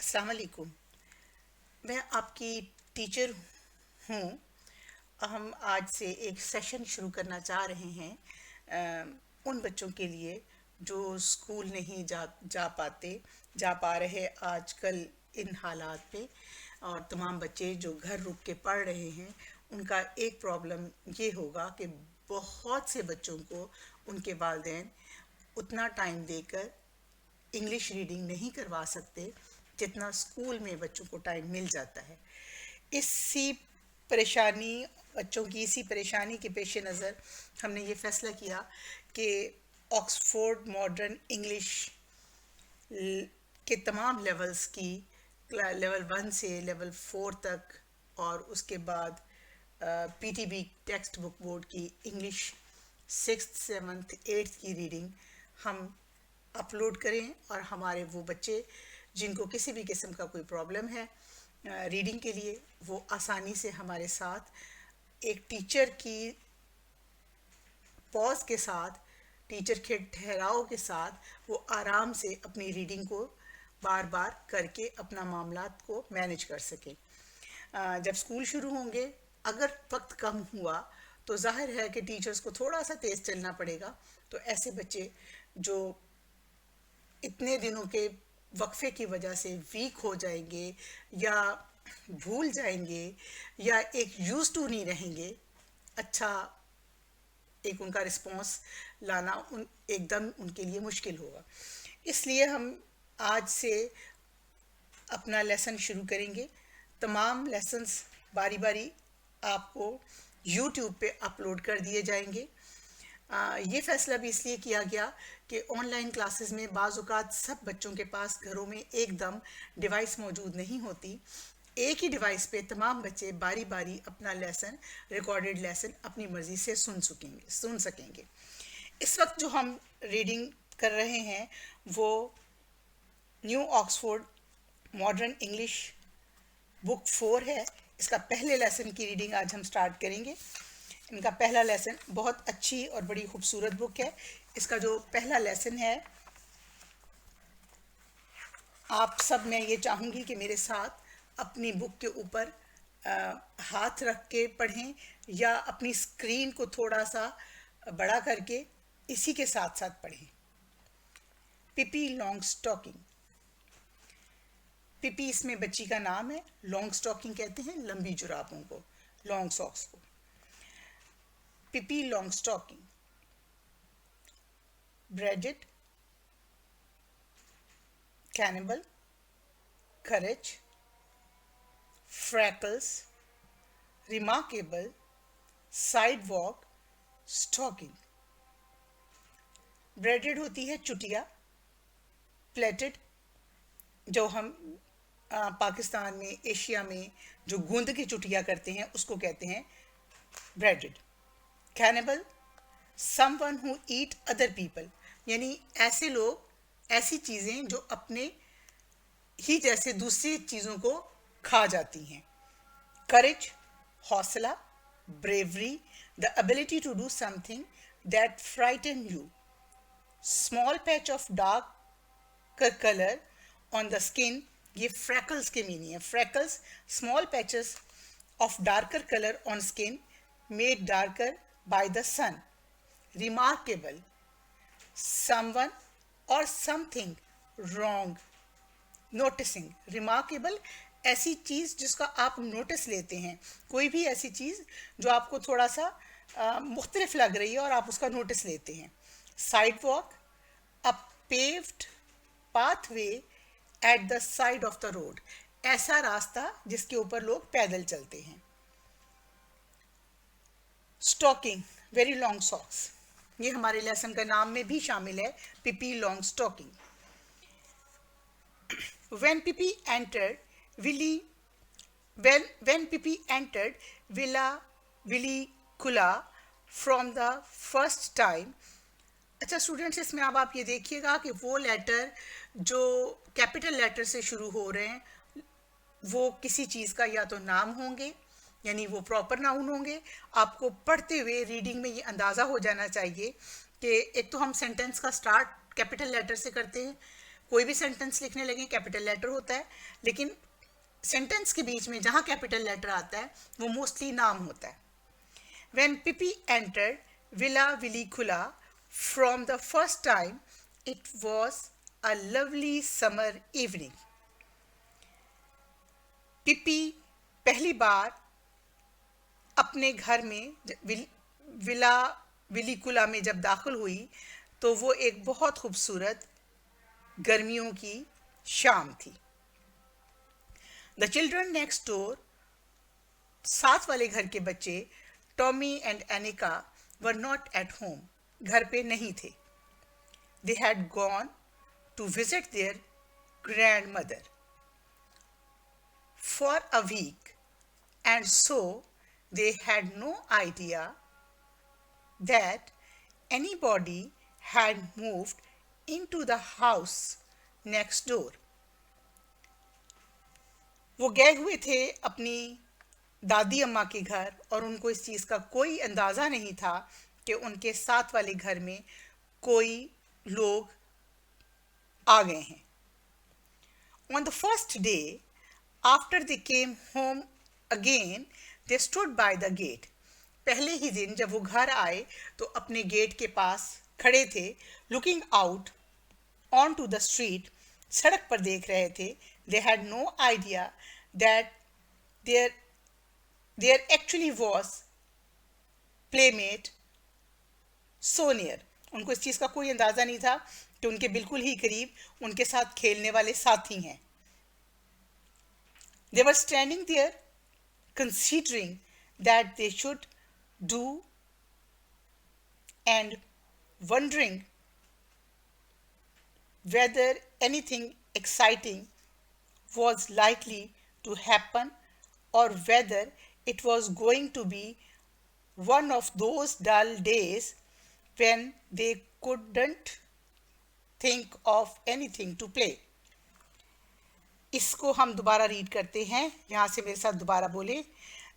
अस्सलाम वालेकुम। मैं आपकी टीचर हूँ। हम आज से एक सेशन शुरू करना चाह रहे हैं उन बच्चों के लिए जो स्कूल नहीं जा पा रहे आजकल इन हालात पे। और तमाम बच्चे जो घर रुक के पढ़ रहे हैं, उनका एक प्रॉब्लम ये होगा कि बहुत से बच्चों को उनके वालिदैन उतना टाइम देकर इंग्लिश रीडिंग नहीं करवा सकते जितना स्कूल में बच्चों को टाइम मिल जाता है। इसी परेशानी बच्चों की इसी परेशानी के पेश नज़र हमने ये फ़ैसला किया कि ऑक्सफोर्ड मॉडर्न इंग्लिश के तमाम लेवल्स की, लेवल 1 से लेवल 4 तक, और उसके बाद पीटीबी टेक्स्ट बुक बोर्ड की इंग्लिश 6th 7th 8th की रीडिंग हम अपलोड करें, और हमारे वो बच्चे जिनको किसी भी किस्म का कोई प्रॉब्लम है रीडिंग के लिए, वो आसानी से हमारे साथ एक टीचर की पॉज के साथ, टीचर के ठहराव के साथ वो आराम से अपनी रीडिंग को बार बार करके अपना मामलात को मैनेज कर सकें। जब स्कूल शुरू होंगे, अगर वक्त कम हुआ तो जाहिर है कि टीचर्स को थोड़ा सा तेज़ चलना पड़ेगा। तो ऐसे बच्चे जो इतने दिनों के वक्फे की वजह से वीक हो जाएंगे या भूल जाएंगे या एक यूज टू नहीं रहेंगे, अच्छा एक उनका रिस्पॉन्स लाना एकदम उनके लिए मुश्किल होगा। इसलिए हम आज से अपना लेसन शुरू करेंगे। तमाम लेसन्स बारी बारी आपको यूट्यूब पे अपलोड कर दिए जाएंगे। ये फ़ैसला भी इसलिए किया गया कि ऑनलाइन क्लासेस में बाज़-औक़ात सब बच्चों के पास घरों में एकदम डिवाइस मौजूद नहीं होती। एक ही डिवाइस पे तमाम बच्चे बारी बारी अपना लेसन, रिकॉर्डेड लेसन अपनी मर्ज़ी से सुन सकेंगे। इस वक्त जो हम रीडिंग कर रहे हैं वो new Oxford modern English book 4 है। इसका पहले लेसन की रीडिंग आज हम स्टार्ट करेंगे। इनका पहला लेसन बहुत अच्छी और बड़ी खूबसूरत बुक है। इसका जो पहला लेसन है, आप सब, मैं ये चाहूँगी कि मेरे साथ अपनी बुक के ऊपर हाथ रख के पढ़ें या अपनी स्क्रीन को थोड़ा सा बड़ा करके इसी के साथ साथ पढ़ें। पिपी लॉन्ग स्टॉकिंग। पिपी इसमें बच्ची का नाम है, लॉन्ग स्टॉकिंग कहते हैं लंबी जुराबों को, लॉन्ग सॉक्स को। Pippi long stocking braided, cannibal, courage, freckles, remarkable, sidewalk, stalking। Braided होती है चुटिया, प्लेटेड जो हम पाकिस्तान में, एशिया में जो गूंद की चुटिया करते हैं उसको कहते हैं braided. Cannibal, someone who eat other people, यानी ऐसे लोग, ऐसी चीज़ें जो अपने ही जैसे दूसरी चीज़ों को खा जाती हैं। करेज, हौसला, bravery, the ability to do something that frighten you. Small patch of dark colour on the skin, ये फ्रैकल्स के मीनिंग है। Freckles, small patches of darker colour on skin made darker by the sun. Remarkable, someone or something wrong, noticing। Remarkable, ऐसी चीज़ जिसका आप notice लेते हैं, कोई भी ऐसी चीज़ जो आपको थोड़ा सा मुख्तलिफ लग रही है और आप उसका नोटिस लेते हैं। Side walk, a paved pathway at the side of the road, ऐसा रास्ता जिसके ऊपर लोग पैदल चलते हैं। स्टॉकिंग, वेरी लॉन्ग सॉक्स, ये हमारे लेसन का नाम में भी शामिल है, Pippi long stocking. When Pippi entered Willy, when Pippi entered Villa Villicula from the first time। अच्छा स्टूडेंट्स, इसमें अब आप ये देखिएगा कि वो लेटर जो कैपिटल लेटर से शुरू हो रहे हैं वो किसी चीज़ का या तो नाम होंगे, यानी वो प्रॉपर नाउन होंगे। आपको पढ़ते हुए रीडिंग में ये अंदाज़ा हो जाना चाहिए कि एक तो हम सेंटेंस का स्टार्ट कैपिटल लेटर से करते हैं, कोई भी सेंटेंस लिखने लगे कैपिटल लेटर होता है, लेकिन सेंटेंस के बीच में जहाँ कैपिटल लेटर आता है वो मोस्टली नाम होता है. When Pippi entered Villa Vilicula from the first time, it was a lovely summer evening. पिपी पहली बार अपने घर में विला विलिकुला में जब दाखिल हुई तो वो एक बहुत खूबसूरत गर्मियों की शाम थी. द चिल्ड्रन नेक्स्ट डोर, साथ वाले घर के बच्चे Tommy and Annika were not at home, घर पे नहीं थे. They had gone to visit their grandmother for a week, and so they had no idea that anybody had moved into the house next door. वो गए हुए थे अपनी दादी अम्मा के घर और उनको इस चीज़ का कोई अंदाज़ा नहीं था कि उनके साथ वाले घर में कोई लोग आ गए हैं. On the first day, after they came home again, they stood by the gate. पहले ही दिन जब वो घर आए तो अपने गेट के पास खड़े थे, looking out onto the street, सड़क पर देख रहे थे. They had no idea that there actually was playmate so near. उनको इस चीज़ का कोई अंदाज़ा नहीं था कि उनके बिल्कुल ही करीब उनके साथ खेलने वाले साथी हैं. They were standing there considering that they should do and wondering whether anything exciting was likely to happen or whether it was going to be one of those dull days when they couldn't think of anything to play. इसको हम दोबारा read करते हैं, यहाँ से मेरे साथ दोबारा बोले.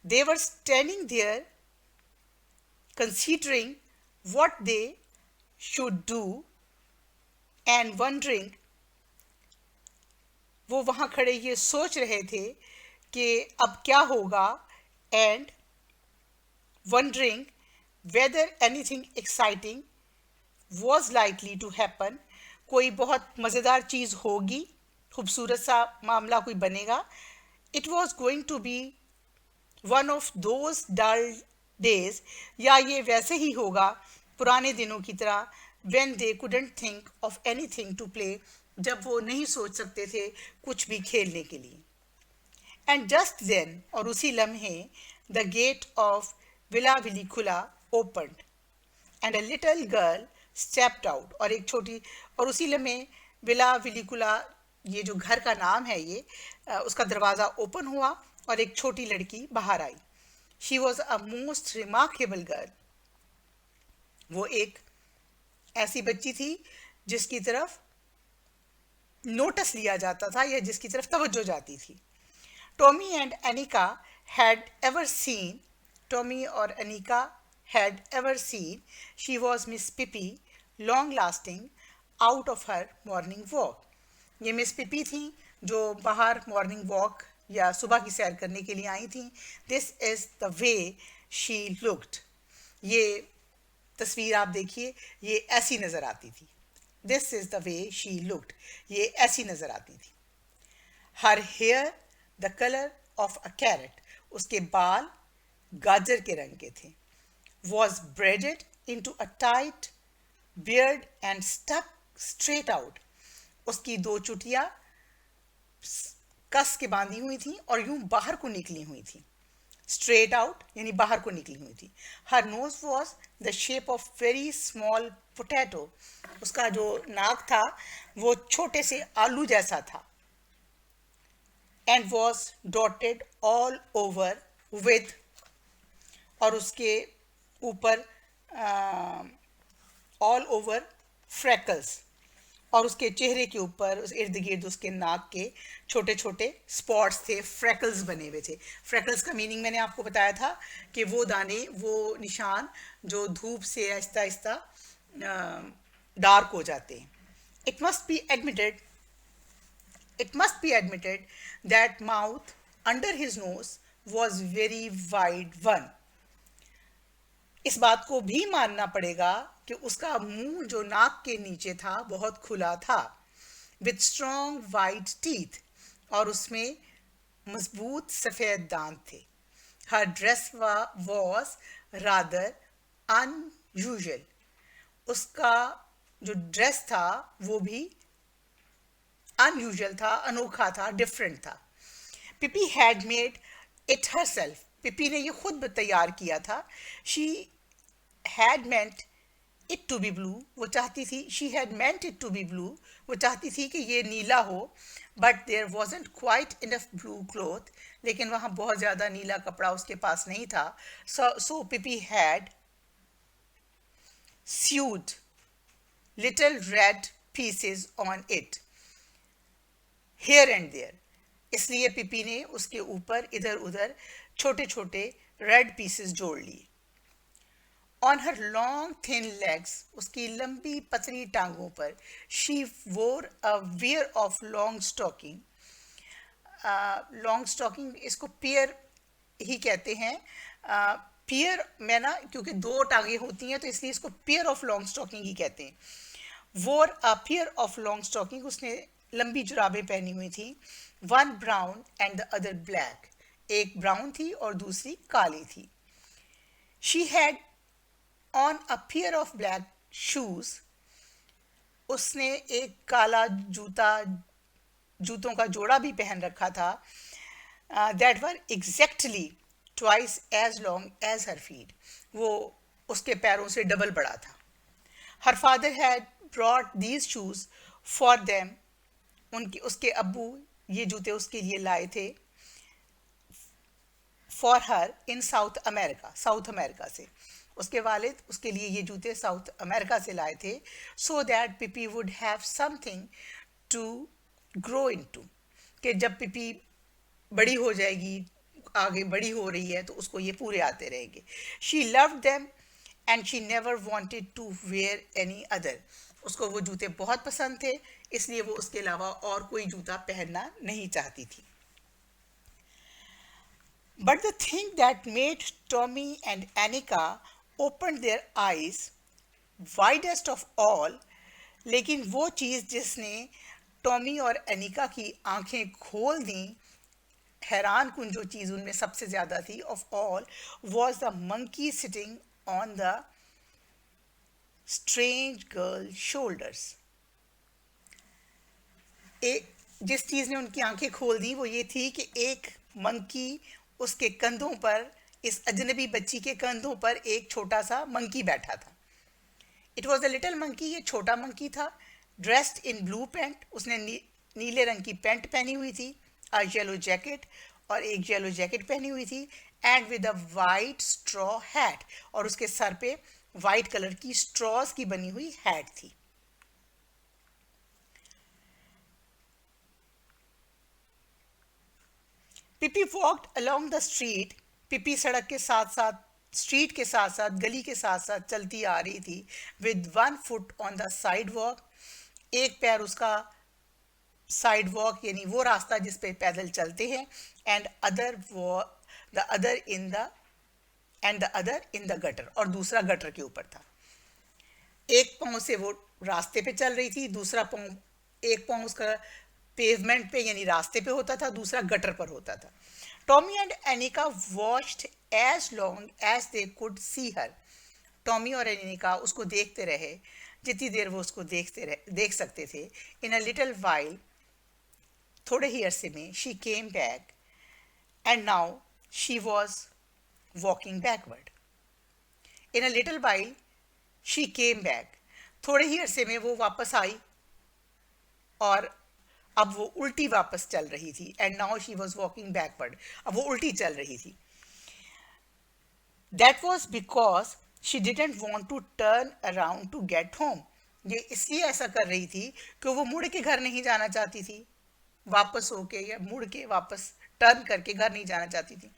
They were standing there considering what they should do and wondering, वो वहाँ खड़े ये सोच रहे थे कि अब क्या होगा, and wondering whether anything exciting was likely to happen, कोई बहुत मज़ेदार चीज़ होगी, खूबसूरत सा मामला कोई बनेगा. It was going to be one of those dull days, या ये वैसे ही होगा पुराने दिनों की तरह, when they couldn't think of anything to play, जब वो नहीं सोच सकते थे कुछ भी खेलने के लिए. And just then, और उसी लम्हे, the gate of Villa Vilicula opened and a little girl stepped out. और एक छोटी, और उसी लम्हे विला विलिकुला, ये जो घर का नाम है ये, उसका दरवाज़ा ओपन हुआ और एक छोटी लड़की बाहर आई. She was a most remarkable girl. वो एक ऐसी बच्ची थी जिसकी तरफ नोटिस लिया जाता था या जिसकी तरफ तवज्जो जाती थी. Tommy and Anika had ever seen, Tommy और Anika had ever seen, she was Miss Pippi, long lasting, out of her morning walk. ये मिस पिपी थी जो बाहर मॉर्निंग वॉक या सुबह की सैर करने के लिए आई थी. This is the way she looked. ये तस्वीर आप देखिए, ये ऐसी नज़र आती थी. This is the way she looked, ये ऐसी नज़र आती थी. Her hair the colour of a carrot, उसके बाल गाजर के रंग के थे. Was braided into a tight braid and stuck straight out, उसकी दो चुटियाँ कस के बांधी हुई थी और यूं बाहर को निकली हुई थी. स्ट्रेट आउट यानी बाहर को निकली हुई थी. Her nose was the shape of very small potato, उसका जो नाक था वो छोटे से आलू जैसा था. And was dotted all over with, और उसके ऊपर ऑल ओवर फ्रैकल्स, और उसके चेहरे के ऊपर उस इर्द गिर्द उसके नाक के छोटे छोटे स्पॉट्स थे, फ्रैकल्स बने हुए थे. फ्रैकल्स का मीनिंग मैंने आपको बताया था कि वो दाने, वो निशान जो धूप से आहिस्ता आहिस्ता डार्क हो जाते हैं. It must be admitted It must be admitted that mouth under his nose was very wide one. इस बात को भी मानना पड़ेगा कि उसका मुंह जो नाक के नीचे था बहुत खुला था, विथ स्ट्रॉन्ग वाइट टीथ, और उसमें मजबूत सफेद दांत थे. हर ड्रेस वॉज रादर अनयूजुअल. उसका जो ड्रेस था वो भी अनयूजुअल था, अनोखा था, डिफरेंट था. Pippi had made it herself. Pippi ने ये खुद तैयार किया था. She had meant it to be blue. वो चाहती थी, she had meant it to be blue. वो चाहती थी कि ये नीला हो. But there wasn't quite enough blue cloth. लेकिन वहाँ बहुत ज़्यादा नीला कपड़ा उसके पास नहीं था. सो पिपी had sewed little red pieces on it here and there. इसलिए पिपी ने उसके ऊपर इधर उधर छोटे छोटे रेड पीसेस जोड़ लिए. On her long thin legs, उसकी लंबी पतली टांगों पर, she wore a pair of long stocking. Long stocking इसको पियर ही कहते हैं. पियर में ना, क्योंकि दो टांगे होती हैं तो इसलिए इसको पेयर ऑफ लॉन्ग स्टॉकिंग ही कहते हैं. Wore a pair of long stocking. उसने लंबी जुराबें पहनी हुई थी. One brown and the other black. एक ब्राउन थी और दूसरी काली थी. She had on a pair of black shoes. उसने एक काला जूतों का जोड़ा भी पहन रखा था. That were exactly twice as long as her feet. वो उसके पैरों से डबल बड़ा था. Her father had brought these shoes for them. उसके अब्बू ये जूते उसके लिए लाए थे. For her in South America से. उसके वालिद उसके लिए ये जूते साउथ अमेरिका से लाए थे. So that Pippi would have something to grow into. कि जब पिपी बड़ी हो जाएगी, आगे बड़ी हो रही है, तो उसको ये पूरे आते रहेंगे. She loved them and she never wanted to wear any other. उसको वो जूते बहुत पसंद थे, इसलिए वो उसके अलावा और कोई जूता पहनना नहीं चाहती थी. But the thing that made Tommy and Annika open their eyes widest of all, लेकिन वो चीज़ जिसने टॉमी और एनिका की आंखें खोल दी, हैरान कुन जो चीज़ उनमें सबसे ज़्यादा थी of all, was the monkey sitting on the strange girl shoulders. जिस चीज़ ने उनकी आंखें खोल दी वो ये थी कि एक मंकी उसके कंधों पर, इस अजनबी बच्ची के कंधों पर एक छोटा सा मंकी बैठा था. It was a little monkey. ये छोटा मंकी था. Dressed in blue pant. उसने नीले रंग की पैंट पहनी हुई थी. अ येलो जैकेट, और एक येलो जैकेट पहनी हुई थी. And with a white straw hat. और उसके सर पे वाइट कलर की स्ट्रॉज की बनी हुई हैट थी. पिपी वॉक्ड अलोंग द स्ट्रीट. पिपी सड़क के साथ साथ, स्ट्रीट के साथ साथ, गली के साथ साथ चलती आ रही थी. With one foot on the side walk. एक पैर उसका साइड वॉक यानी वो रास्ता जिस पे पैदल चलते हैं, and the other in the gutter. और दूसरा गटर के ऊपर था. एक पाँव से वो रास्ते पे चल रही थी, दूसरा पाँव, एक पाँव उसका पेवमेंट पे यानी रास्ते पे होता था, दूसरा गटर पर होता था. Tommy and Annika watched as long as they could see her. Tommy और एनिका उसको देखते रहे जितनी देर वो उसको देख सकते थे. इन अ लिटिल वाइल, थोड़े ही अरसे में, she came back and now she was walking backward. In a little while she came back. थोड़े ही अरसे में वो वापस आई और अब वो उल्टी वापस चल रही थी. And now she was walking backward. अब वो उल्टी चल रही थी. That was because she didn't want to turn around to get home. ये इसलिए ऐसा कर रही थी कि वो मुड़ के घर नहीं जाना चाहती थी. वापस होके या मुड़ के वापस टर्न करके घर नहीं जाना चाहती थी.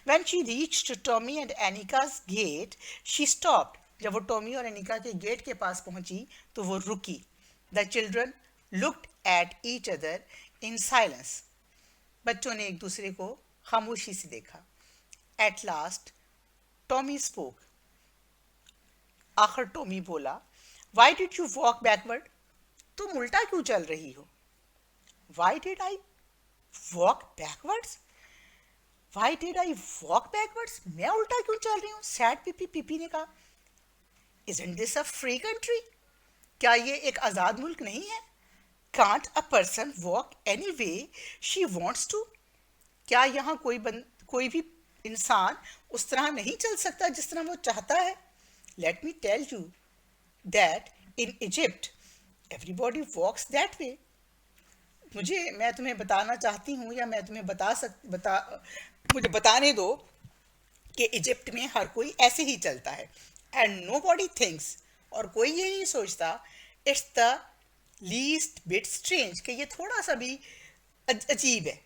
When she reached Tommy and Anika's gate, she stopped. जब वो टॉमी और एनिका के गेट के पास पहुंची तो वो रुकी. The children looked at each other in silence. बच्चों ने एक दूसरे को खामोशी से देखा। At last Tommy spoke. आखिर टॉमी बोला, why did you walk backward? तुम उल्टा क्यों चल रही हो? Why did I walk backwards? Why did I walk backwards? मैं उल्टा क्यों चल रही हूँ? सैड पिपी। पिपी ने कहा, Isn't this a free country? क्या ये एक आज़ाद मुल्क नहीं है? Can't a person walk any way she wants to? क्या यहाँ कोई भी इंसान उस तरह नहीं चल सकता जिस तरह वो चाहता है? Let me tell you that in Egypt everybody walks that way. मैं तुम्हें बताना चाहती हूँ, या मैं तुम्हें मुझे बताने दो कि इजिप्ट में हर कोई ऐसे ही चलता है। एंड नो बॉडी थिंक्स, और कोई ये नहीं सोचता, it's the least bit strange, कि ये थोड़ा सा भी अजीब है।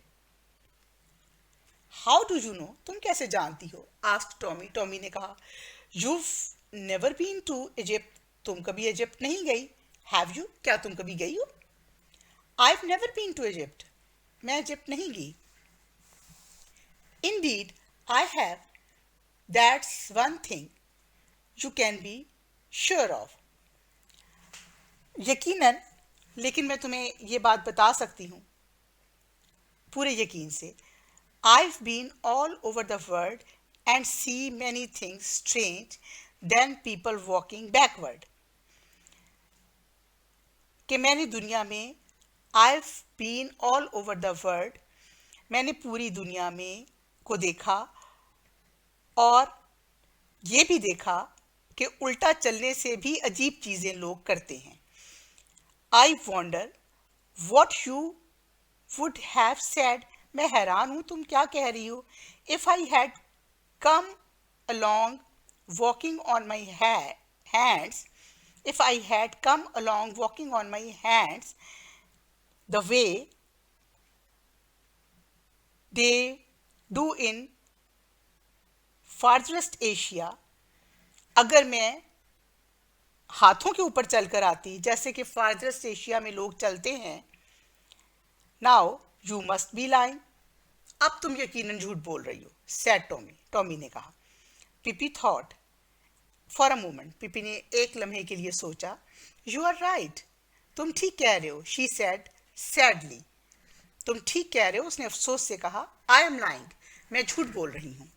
How do you know? तुम कैसे जानती हो? Asked Tommy. टॉमी ने कहा, you never been to Egypt. तुम कभी इजिप्ट नहीं गई। Have you? क्या तुम कभी गई हो? I've never been to Egypt. मैं इजिप्ट नहीं गई। Indeed, I have. That's one thing you can be sure of. यकीनन, लेकिन मैं तुम्हें ये बात बता सकती हूँ पूरे यकीन से। I've been all over the world and see many things strange than people walking backward. कि मैंने दुनिया में I've been all over the world, मैंने पूरी दुनिया में को देखा और ये भी देखा कि उल्टा चलने से भी अजीब चीज़ें लोग करते हैं। I wonder what you would have said. मैं हैरान हूँ तुम क्या कह रही हो। If I had come along walking on my hands, if I had come along walking on my hands, the way they do in farthest Asia, अगर मैं हाथों के ऊपर चलकर आती जैसे कि फारदरेस्ट एशिया में लोग चलते हैं, now you must be lying. अब तुम यकीनन झूठ बोल रही हो, सैड टॉमी। टॉमी ने कहा। पिपी थॉट फॉर अ मोमेंट। पिपी ने एक लम्हे के लिए सोचा। यू आर राइट, तुम ठीक कह रहे हो। She said sadly. तुम ठीक कह रहे हो, उसने अफसोस से कहा। आई एम लाइंग, मैं झूठ बोल रही हूँ।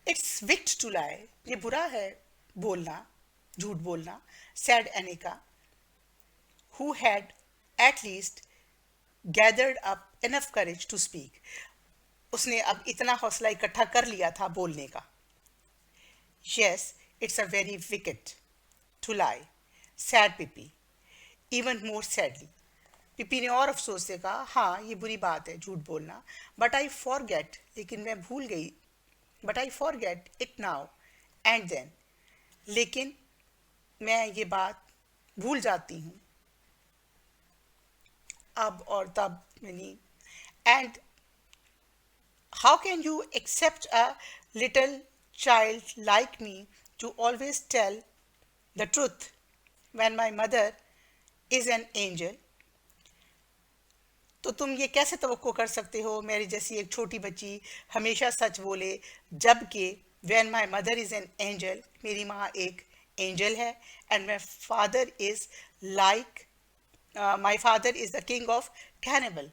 इट्स विक्ट टू लाई, ये बुरा है बोलना, झूठ बोलना, sad Anika, who had at least gathered up enough courage to speak. उसने अब इतना हौसला इकट्ठा कर लिया था बोलने का। Yes, it's a very wicked to lie, said Pippi, even more sadly. पिपी ने और अफसोस से कहा, हाँ ये बुरी बात है झूठ बोलना, बट आई फॉरगेट, लेकिन मैं भूल गई, but I forget it now and then, लेकिन मैं ये बात भूल जाती हूँ अब और तब नहीं। And how can you accept a little child like me to always tell the truth when my mother is an angel? तो तुम ये कैसे तवक्को कर सकते हो मेरी जैसी एक छोटी बच्ची हमेशा सच बोले, जबकि when my mother is an angel, मेरी माँ एक एंजल है, and my father is like my father is the king of cannibal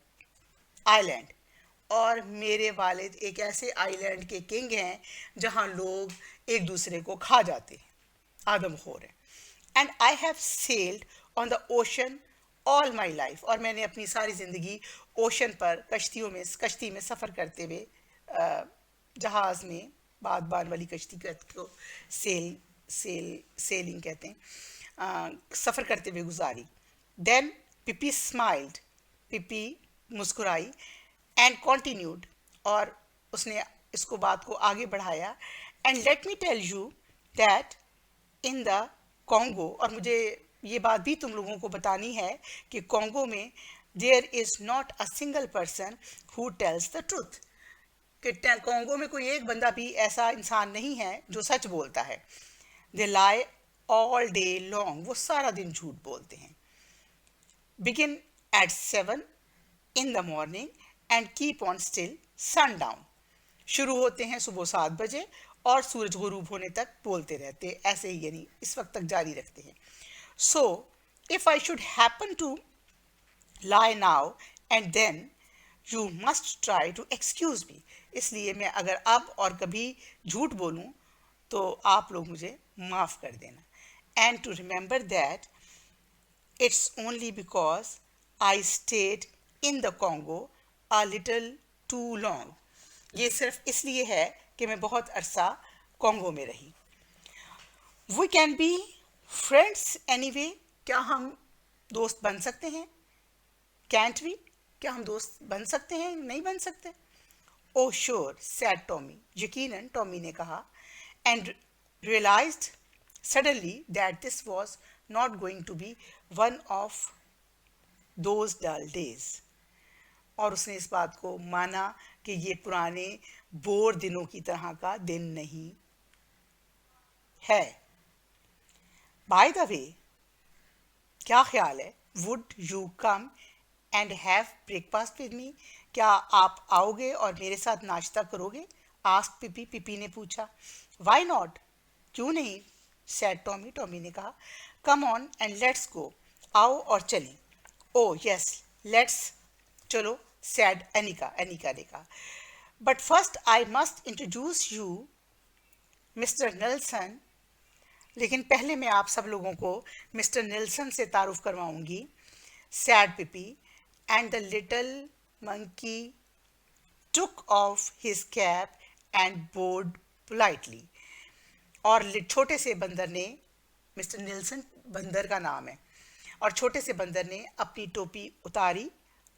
island, और मेरे वालिद एक ऐसे आइलैंड के किंग हैं जहाँ लोग एक दूसरे को खा जाते हैं, आदमखोर हैं। And I have sailed on the ocean all my life, और मैंने अपनी सारी ज़िंदगी ओशन पर कश्ती में सफ़र करते हुए, जहाज़ में बादबान वाली कश्ती को सेलिंग कहते हैं, सफ़र करते हुए गुजारी। देन पिपी स्माइल्ड, पिपी मुस्कुराई, एंड कॉन्टिन्यूड, और उसने इसको बात को आगे बढ़ाया। And let me tell you that in the Congo, और मुझे ये बात भी तुम लोगों को बतानी है कि कॉन्गो में there is not a single person who tells the truth, कि कॉन्गो में कोई एक बंदा भी ऐसा इंसान नहीं है जो सच बोलता है. दे लाई ऑल डे लॉन्ग, वो सारा दिन झूठ बोलते हैं. Begin eight 7 in the morning and keep on till sundown. शुरू होते हैं सुबह 7 बजे और सूरज गुरूब होने तक बोलते रहते हैं, ऐसे ही यानी इस वक्त तक जारी रखते हैं. So if I should happen to lie now and then you must try to excuse me. इसलिए मैं अगर अब और कभी झूठ बोलूं तो आप लोग मुझे माफ़ कर देना. And to remember that it's only because I stayed in the Congo a little too long. ये सिर्फ इसलिए है कि मैं बहुत अरसा कॉन्गो में रही. We can be friends anyway. क्या हम दोस्त बन सकते हैं? Can't we? क्या हम दोस्त बन सकते हैं? नहीं बन सकते. Oh sure, said Tommy. यकीनन टॉमी ने कहा. And realized suddenly that this was not going to be one of those dull days. और उसने इस बात को माना कि ये पुराने बोर दिनों की तरह का दिन नहीं है. By the way, क्या ख्याल है? Would you come and have breakfast with me? क्या आप आओगे और मेरे साथ नाश्ता करोगे? Asked पिपी. पिपी ने पूछा. Why not? क्यों नहीं? said Tommy. टॉमी ने कहा. Come on and let's go. आओ और चलें. Oh yes, let's. चलो, said Anika. अनिका ने कहा. But first I must introduce you, Mr. Nelson. लेकिन पहले मैं आप सब लोगों को मिस्टर नेल्सन से तारुफ करवाऊंगी. said Pipi. And the little monkey took off his cap and bowed politely. और छोटे से बंदर ने, मिस्टर नेल्सन बंदर का नाम है, और छोटे से बंदर ने अपनी टोपी उतारी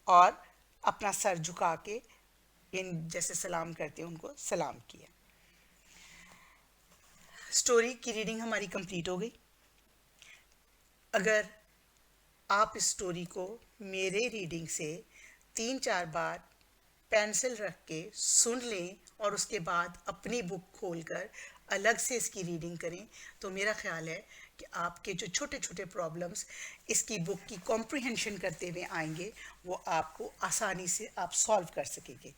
और अपना सर झुका के इन जैसे सलाम करते हैं उनको सलाम किया. स्टोरी की रीडिंग हमारी कंप्लीट हो गई. अगर आप इस स्टोरी को मेरे रीडिंग से 3-4 बार पेंसिल रख के सुन लें और उसके बाद अपनी बुक खोलकर अलग से इसकी रीडिंग करें तो मेरा ख्याल है कि आपके जो छोटे छोटे प्रॉब्लम्स इसकी बुक की कॉम्प्रिहेंशन करते हुए आएंगे वो आपको आसानी से आप सॉल्व कर सकेंगे.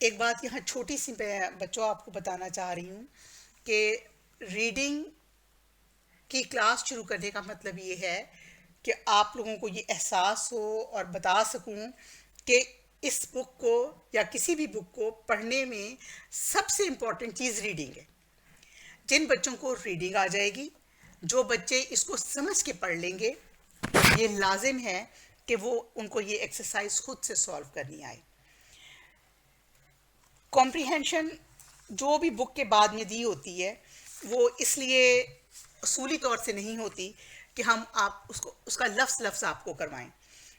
एक बात यहाँ छोटी सी बच्चों आपको बताना चाह रही हूँ कि रीडिंग की क्लास शुरू करने का मतलब ये है कि आप लोगों को ये एहसास हो और बता सकूं कि इस बुक को या किसी भी बुक को पढ़ने में सबसे इम्पॉर्टेंट चीज़ रीडिंग है. जिन बच्चों को रीडिंग आ जाएगी, जो बच्चे इसको समझ के पढ़ लेंगे, ये लाजिम है कि वो उनको ये एक्सरसाइज खुद से सॉल्व करनी आए. कॉम्प्रिहेंशन जो भी बुक के बाद में दी होती है वो इसलिए असूली तौर से नहीं होती कि हम आप उसको उसका लफ्ज़ आपको करवाएं.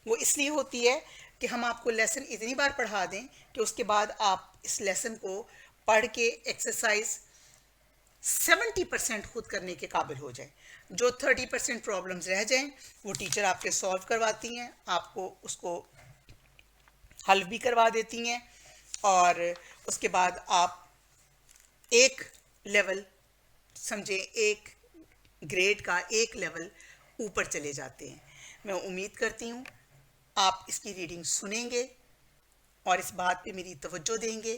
वो इसलिए होती है कि हम आपको लेसन इतनी बार पढ़ा दें कि उसके बाद आप इस लेसन को पढ़ के एक्सरसाइज 70% खुद करने के काबिल हो जाए. जो 30% प्रॉब्लम्स रह जाएं वो टीचर आपके सॉल्व करवाती हैं, आपको उसको हल भी करवा देती हैं और उसके बाद आप एक लेवल समझें, एक ग्रेड का एक लेवल ऊपर चले जाते हैं. मैं उम्मीद करती हूँ आप इसकी रीडिंग सुनेंगे और इस बात पे मेरी तवज्जो देंगे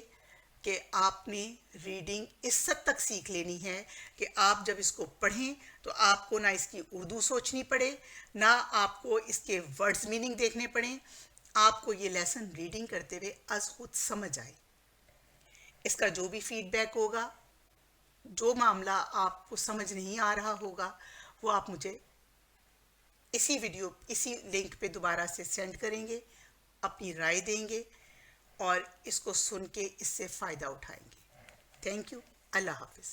कि आपने रीडिंग इस हद तक सीख लेनी है कि आप जब इसको पढ़ें तो आपको ना इसकी उर्दू सोचनी पड़े, ना आपको इसके वर्ड्स मीनिंग देखने पड़े. आपको ये लेसन रीडिंग करते हुए आज खुद समझ आए. इसका जो भी फीडबैक होगा, जो मामला आपको समझ नहीं आ रहा होगा, वो आप मुझे इसी लिंक पे दोबारा से सेंड करेंगे, अपनी राय देंगे और इसको सुन के इससे फ़ायदा उठाएंगे. Thank you. अल्लाह हाफिज़.